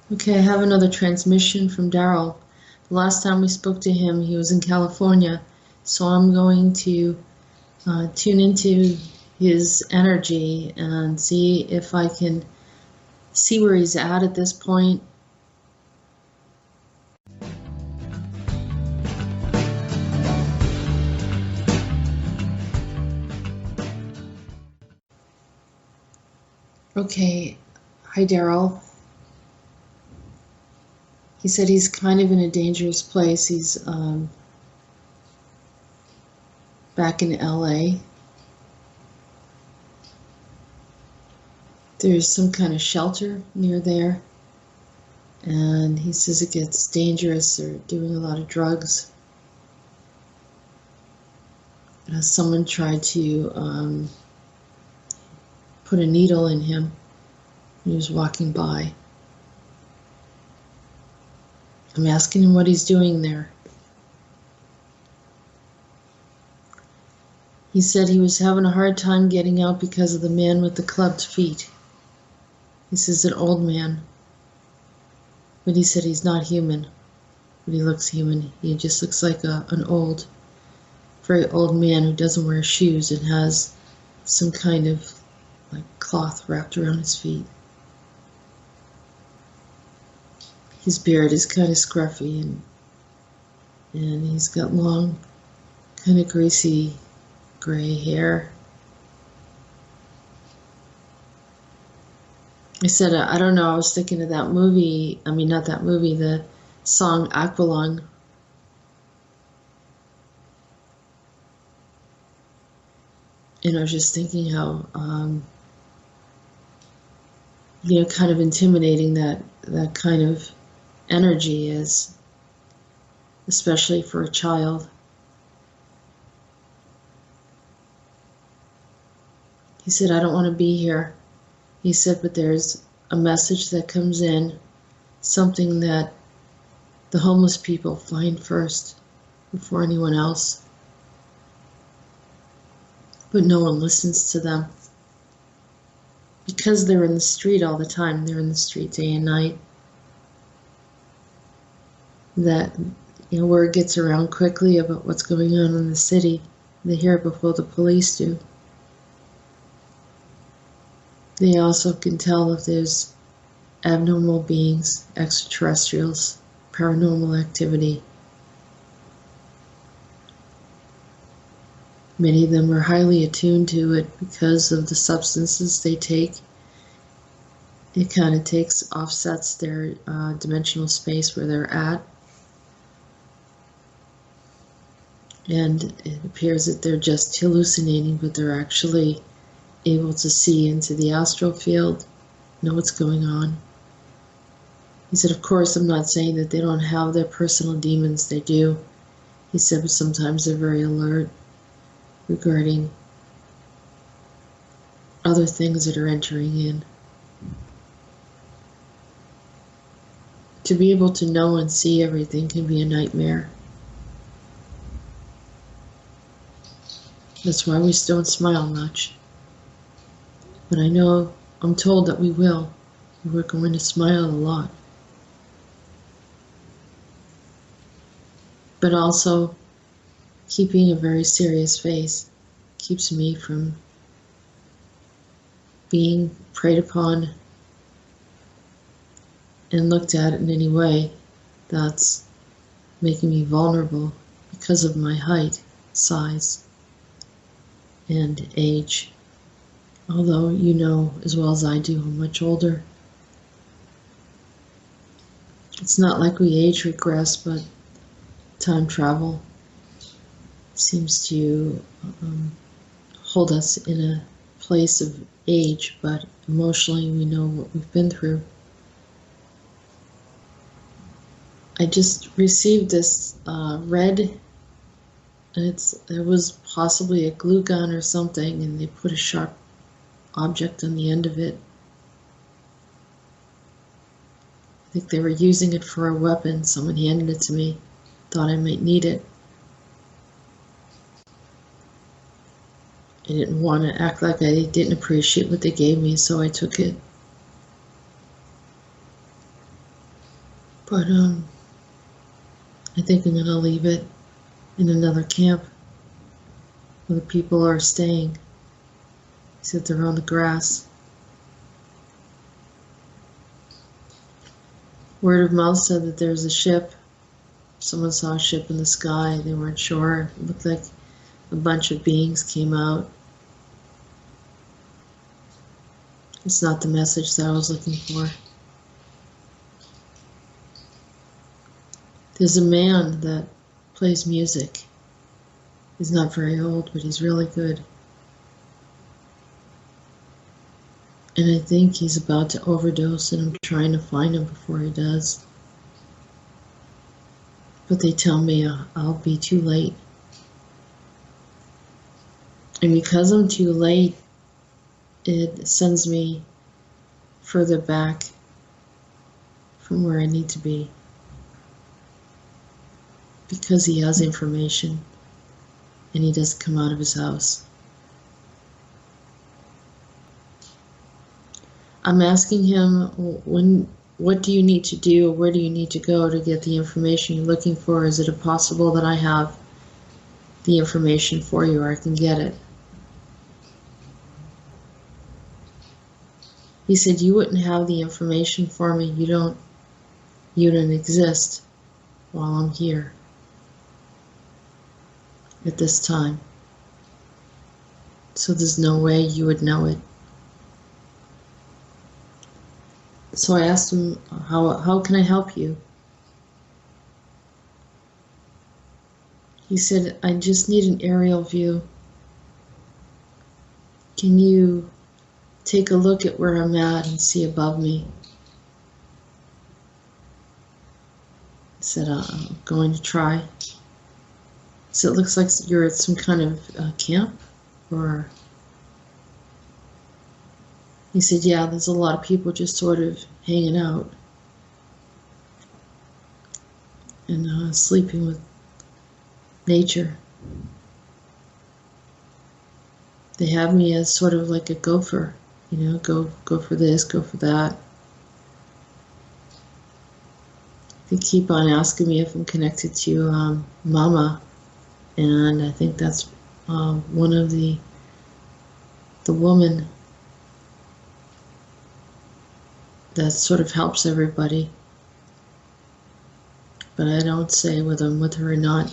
Okay, I have another transmission from Daryl. The last time we spoke to him, he was in California, so I'm going to tune into his energy and see if I can see where he's at this point. Okay, hi Daryl. He said he's kind of in a dangerous place. He's back in LA. There's some kind of shelter near there, and he says it gets dangerous. They're doing a lot of drugs. Someone tried to put a needle in him when he was walking by. I'm asking him what he's doing there. He said he was having a hard time getting out because of the man with the clubbed feet. He says an old man, but he said he's not human, but he looks human. He just looks like an old, very old man who doesn't wear shoes and has some kind of like cloth wrapped around his feet. His beard is kind of scruffy and he's got long, kind of greasy gray hair. I said, I don't know, I was thinking of that movie, not that movie, the song Aqualung. And I was just thinking how, kind of intimidating that kind of energy is, especially for a child. He said, I don't want to be here. He said, but there's a message that comes in, something that the homeless people find first before anyone else. But no one listens to them. Because they're in the street all the time, they're in the street day and night. That, word gets around quickly about what's going on in the city. They hear it before the police do. They also can tell if there's abnormal beings, extraterrestrials, paranormal activity. Many of them are highly attuned to it because of the substances they take. It kind of offsets their dimensional space where they're at. And it appears that they're just hallucinating, but they're actually able to see into the astral field, know what's going on. He said, of course, I'm not saying that they don't have their personal demons. They do. He said, but sometimes they're very alert regarding other things that are entering in. To be able to know and see everything can be a nightmare. That's why we don't smile much. But I know, I'm told that we will. We're going to smile a lot. But also, keeping a very serious face keeps me from being preyed upon and looked at in any way that's making me vulnerable because of my height, size, and age. Although you know as well as I do I'm much older. It's not like we age regress, but time travel seems to hold us in a place of age, but emotionally we know what we've been through. I just received this red, and it was possibly a glue gun or something, and they put a sharp object on the end of it. I think they were using it for a weapon. Someone handed it to me, thought I might need it. I didn't want to act like I didn't appreciate what they gave me, so I took it. But I think I'm gonna leave it in another camp where the people are staying. He said they're on the grass. Word of mouth said that there's a ship. Someone saw a ship in the sky. They weren't sure. It looked like a bunch of beings came out. It's not the message that I was looking for. There's a man that plays music. He's not very old, but he's really good. And I think he's about to overdose, and I'm trying to find him before he does. But they tell me I'll be too late. And because I'm too late, it sends me further back from where I need to be. Because he has information and he doesn't come out of his house. I'm asking him, what do you need to do, or where do you need to go to get the information you're looking for? Is it possible that I have the information for you, or I can get it? He said, you wouldn't have the information for me. You don't exist while I'm here at this time. So there's no way you would know it. So I asked him, how can I help you? He said, I just need an aerial view. Can you take a look at where I'm at and see above me? I said, I'm going to try. So it looks like you're at some kind of camp, or? He said, yeah, there's a lot of people just sort of hanging out and sleeping with nature. They have me as sort of like a gopher, go for this, go for that. They keep on asking me if I'm connected to Mama, and I think that's one of the woman that sort of helps everybody. But I don't say whether I'm with her or not.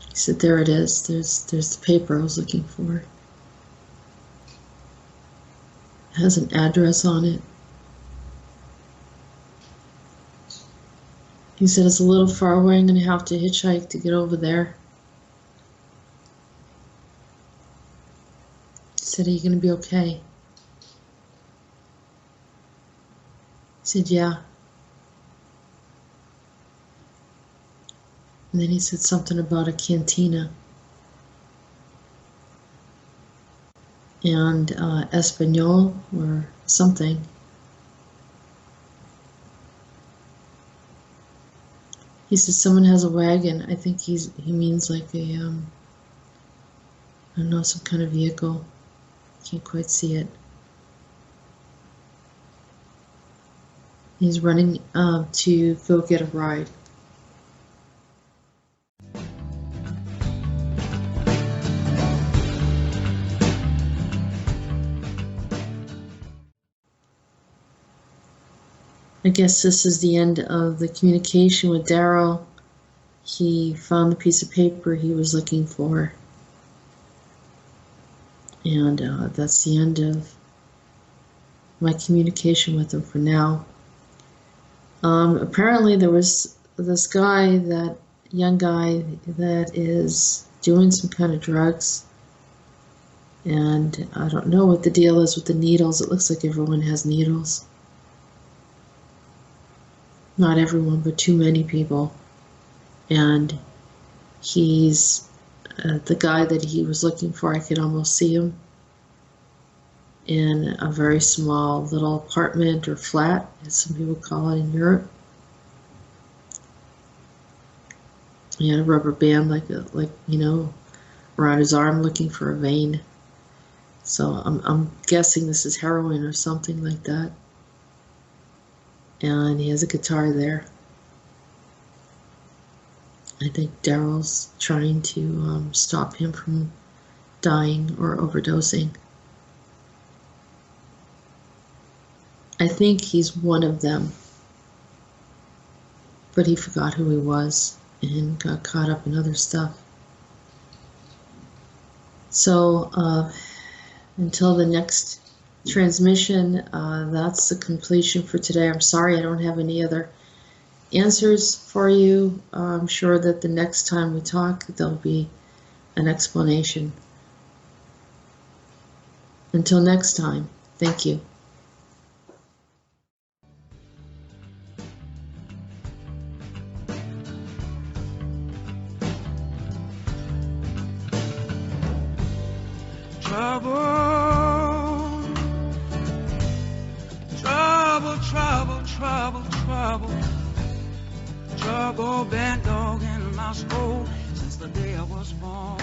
He said, there it is. There's the paper I was looking for. It has an address on it. He said, it's a little far away. I'm going to have to hitchhike to get over there. He said, are you going to be okay? I said, yeah. And then he said something about a cantina and Espanol or something. He said someone has a wagon. I think he means like a I don't know, some kind of vehicle. Can't quite see it. He's running to go get a ride. I guess this is the end of the communication with Daryl. He found the piece of paper he was looking for. And that's the end of my communication with him for now. Apparently there was this guy, that young guy, that is doing some kind of drugs. And I don't know what the deal is with the needles. It looks like everyone has needles. Not everyone, but too many people. And he's the guy that he was looking for. I could almost see him in a very small little apartment or flat, as some people call it in Europe. He had a rubber band like around his arm, looking for a vein. So I'm guessing this is heroin or something like that. and he has a guitar there. I think Daryl's trying to stop him from dying or overdosing. I think he's one of them, but he forgot who he was and got caught up in other stuff. So until the next transmission, that's the completion for today. I'm sorry I don't have any other answers for you. I'm sure that the next time we talk, there'll be an explanation. Until next time, thank you. Trouble, trouble, trouble, trouble, trouble, trouble, bad dog in my soul since the day I was born.